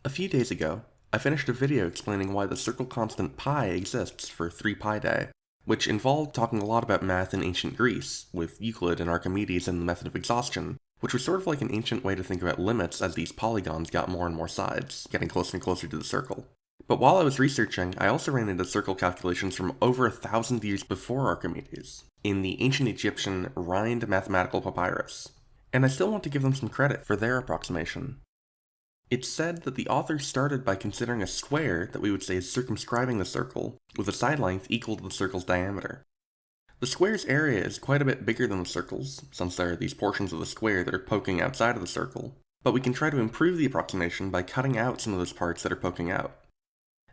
A few days ago, I finished a video explaining why the circle constant pi exists for 3 pi day, which involved talking a lot about math in ancient Greece, with Euclid and Archimedes and the method of exhaustion, which was sort of like an ancient way to think about limits as these polygons got more and more sides, getting closer and closer to the circle. But while I was researching, I also ran into circle calculations from over 1,000 years before Archimedes, in the ancient Egyptian Rhind mathematical papyrus, and I still want to give them some credit for their approximation. It's said that the author started by considering a square that we would say is circumscribing the circle, with a side length equal to the circle's diameter. The square's area is quite a bit bigger than the circle's, since there are these portions of the square that are poking outside of the circle, but we can try to improve the approximation by cutting out some of those parts that are poking out.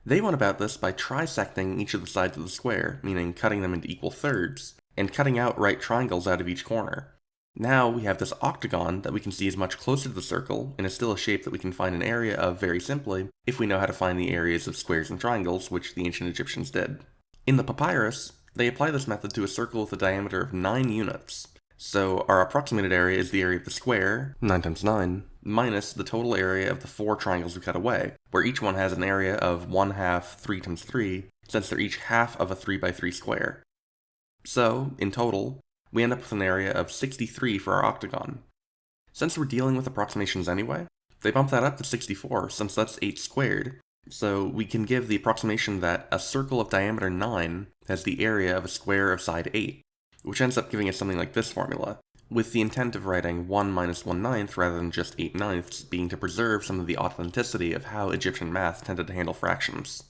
They went about this by trisecting each of the sides of the square, meaning cutting them into equal thirds, and cutting out right triangles out of each corner. Now we have this octagon that we can see is much closer to the circle, and is still a shape that we can find an area of very simply, if we know how to find the areas of squares and triangles, which the ancient Egyptians did. In the papyrus, they apply this method to a circle with a diameter of 9 units. So our approximated area is the area of the square, 9 times 9, minus the total area of the 4 triangles we cut away, where each one has an area of 1/2 3 times 3, since they're each half of a 3 by 3 square. So, in total, we end up with an area of 63 for our octagon. Since we're dealing with approximations anyway, they bump that up to 64 since that's 8 squared, so we can give the approximation that a circle of diameter 9 has the area of a square of side 8, which ends up giving us something like this formula, with the intent of writing 1 minus 1/9 rather than just 8/9 being to preserve some of the authenticity of how Egyptian math tended to handle fractions.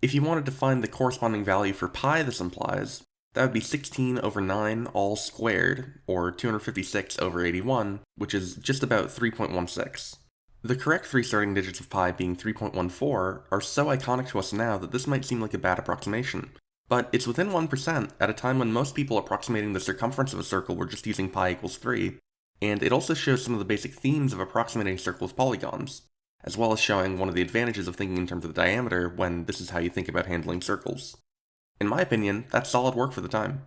If you wanted to find the corresponding value for pi this implies, that would be 16 over 9 all squared, or 256 over 81, which is just about 3.16. The correct 3 starting digits of pi being 3.14 are so iconic to us now that this might seem like a bad approximation, but it's within 1% at a time when most people approximating the circumference of a circle were just using pi equals 3, and it also shows some of the basic themes of approximating a circle with polygons, as well as showing one of the advantages of thinking in terms of the diameter when this is how you think about handling circles. In my opinion, that's solid work for the time.